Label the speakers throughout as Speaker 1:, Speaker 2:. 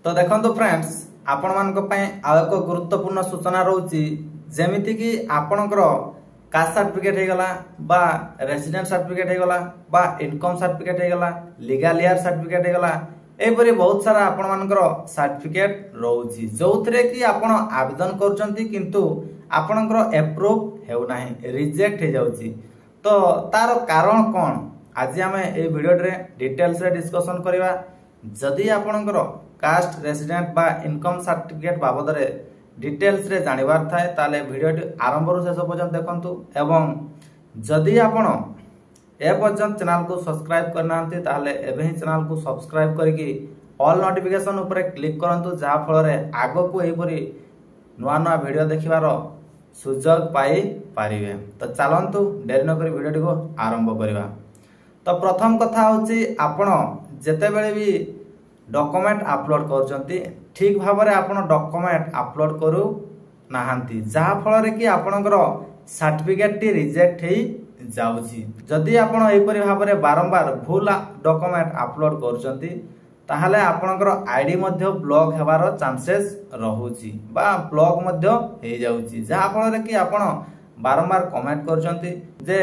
Speaker 1: तो देखो फ्रेंड्स आपण मान एक गुरुत्वपूर्ण सूचना रोची जेमिति कि आपणकर कास्ट सर्टिफिकेट हो गला बा रेसिडेंट सर्टिफिकेट हो गला बा इनकम सर्टिफिकेट हो गला लीगल ईयर सर्टिफिकेट हो गला एपरी बहुत सारा आपण मानकर सर्टिफिकेट रोची जो थरे कि आपण आवेदन करचंती किंतु आपणकर अप्रूव हेउ नाही रिजेक्ट हे जाउची तो तार कारण कोन आज आम ए वीडियो रे डिटेल्स रे डिस्कशन करबा जदि आपणकर कास्ट रेसिडेंट बा इनकम सर्टिफिकेट बाबद रे डिटेल्स रे जानिबार थाए ताले वीडियो आरंभ रु शेष पर्यंत देखंतु एवं जदि आपण ए पर्यंत चैनल को सब्सक्राइब करनांती ताले एबे ही चैनल को सब्सक्राइब करके ऑल नोटिफिकेशन ऊपर क्लिक करंतु जहा फल रे आगो को एपरी नुआ नुआ वीडियो देखिबार सुजोग पाई पारिबे। तो चलंतु देरी न करी वीडियो को आरंभ करबा। तो प्रथम कथा होची आपण जेते बेले भी डॉक्यूमेंट अपलोड करचंती ठीक भाव रे आपण डॉक्यूमेंट अपलोड करू नाहंती जहा फल रे कि आपणकर सर्टिफिकेट टी रिजेक्ट हेई जाउची जदि आपण एपरि भाव रे बारंबार भूल डॉक्यूमेंट अपलोड करचंती ताहले आपणकर आईडी मध्ये ब्लॉक हेबार चांसेस रहूची बा ब्लॉक मध्ये हे जाउची जहा फल रे कि आपण बारंबार कमेंट करचंती जे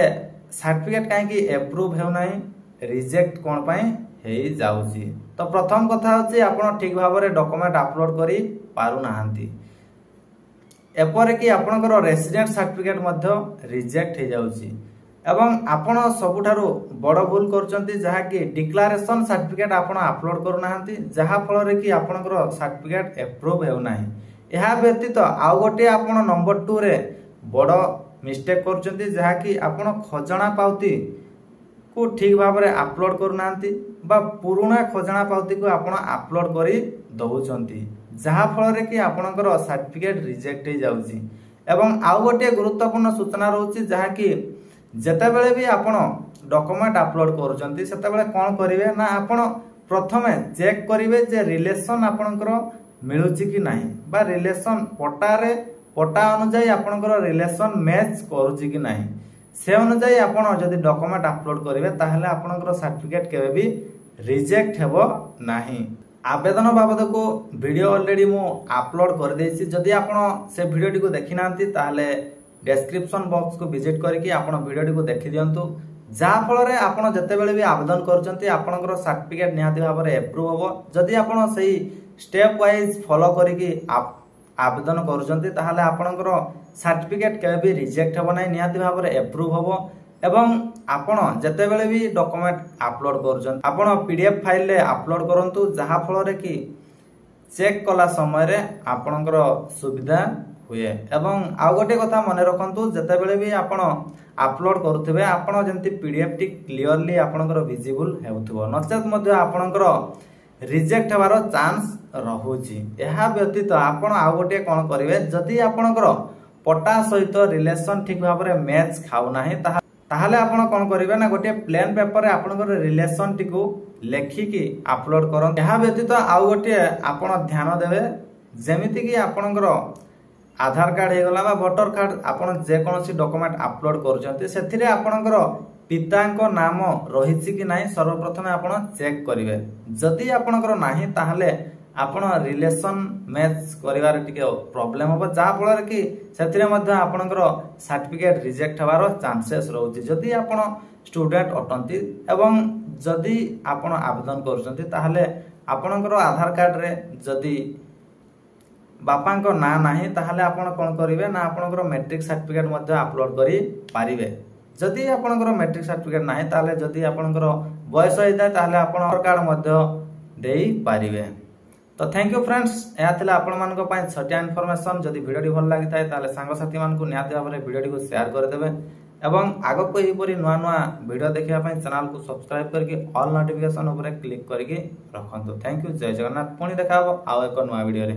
Speaker 1: सर्टिफिकेट काहे कि अप्रूव हेउ नाही रिजेक्ट कोन पई हेई जाउची। तो प्रथम कथा होची आपण ठीक भाव रे डॉक्यूमेंट अपलोड करी पारु नाहंती एपर कि आपणकर रेसिडेंट सर्टिफिकेट मध्ये रिजेक्ट हे जाउची एवं आपण सबुठारु बड़ भूल करचंती जहा कि डिक्लेरेशन सर्टिफिकेट आपण अपलोड करू नाहंती जहा फल रे कि आपणकर सर्टिफिकेट अप्रूव हेउ नाही एहा व्यतीत आउ गोटे आपण नंबर 2 रे बड़ मिस्टेक करचंती जहा कि आपण खजना पाउती को ठीक भाव रे अपलोड करू नाहंती बा पुराना खजना पाउती को आपण अपलोड करी दउचंती जहा फल रे कि आपणकर सर्टिफिकेट रिजेक्ट हे जाउची एवं आउ गोटे गुरुत्वपूर्ण सूचना रहउची जहा कि जेते बेले भी आपण डॉक्यूमेंट अपलोड करूचंती सेते बेले कोन करिवे ना आपण प्रथमे चेक करिवे जे रिलेशन आपणकर मिलुची कि नाही बा रिलेशन पटा अनुसार आपणकर रिलेशन मैच करूची कि नाही से अनुसार आपण जदि डॉक्यूमेंट अपलोड करिवे ताहले आपणकर सर्टिफिकेट केबे भी रिजेक्ट हेबो नाही। आवेदन बाबद को वीडियो ऑलरेडी मु अपलोड कर देछि जदि आपण से वीडियो टी को देखि नांती ताहले डिस्क्रिप्शन बॉक्स को विजिट करके आपण वीडियो टी को देखि दियंतु जहा फल रे आपण जते बेले भी आवेदन करचंती आपणकर सर्टिफिकेट निहाती भाव रे अप्रूव होबो जदि आपण सही स्टेप वाइज फॉलो करके आवेदन करचंती ताहले आपणकर सर्टिफिकेट केबे भी रिजेक्ट हेबो नै निहाती भाव रे अप्रूव होबो एवं आपण जते बेले भी डॉक्यूमेंट अपलोड करचंती आपण पीडीएफ फाइल ले अपलोड करंतु जहा फल रे कि चेक कला समय रे आपणकर सुविधा हुए एवं आउ गोटे कथा मन रखंतु जते बेले भी आपण अपलोड करूथिबे आपण जेंति पीडीएफ टी क्लियरली आपणकर विजिबल हेउथबो नचेत मध्ये आपणकर रिजेक्ट हेबार चांस रहूची एहा व्यतीत आपण आउ गोटे कोन करिवे जदि आपणकर पटा सहित रिलेशन ठीक भाव रे मैच खाउ नाही ताहले आपण कोन करिवे ना गोटे प्लेन पेपर रे आपणकर रिलेशन टी को लेखि की अपलोड करन एहा व्यतीत आउ गोटे आपण ध्यान देबे जेमिति कि आपणकर आधार कार्ड हे गला बा वोटर कार्ड आपण जे कोनसी डॉक्यूमेंट अपलोड करजंती सेथिरे आपणकर पितांको नाम रहिछि कि नाही सर्वप्रथम आपण चेक करिवे जदि आपणकर नाही ताहले आपण रिलेशन मैच करिवार टिके प्रॉब्लम हो जा फल कि सेथिरे मध्ये आपणकर सर्टिफिकेट रिजेक्ट हबार चांसेस रहउछि जदि आपण स्टूडेंट अटंती एवं जदि आपण आवेदन करजंती ताहले आपणकर आधार कार्ड रे जदि बापांको ना नाही ताहले आपण कोन करिवे ना आपणकर मैट्रिक सर्टिफिकेट मध्ये अपलोड करी पारिबे जदि आपणकर मैट्रिक सर्टिफिकेट नाही ताहले जदि आपणकर बयस होइता ताहले आपण आधार कार्ड मध्ये देई पारिबे। तो थैंक यू फ्रेंड्स या थिला आपण मानको पय छटिया इन्फॉर्मेशन जदि वीडियो टी भल लागि थाए ताहले सांग साथी मानको नियाति भाबरे वीडियो टी को शेयर कर देबे एवं आगो को एही परी नुआ नुआ वीडियो देखिया पय चैनल को सब्सक्राइब करके ऑल नोटिफिकेशन ऊपर क्लिक करके रखंतु। थैंक यू जय जगन्नाथ पुणी देखाबो आउ एक नुआ वीडियो रे।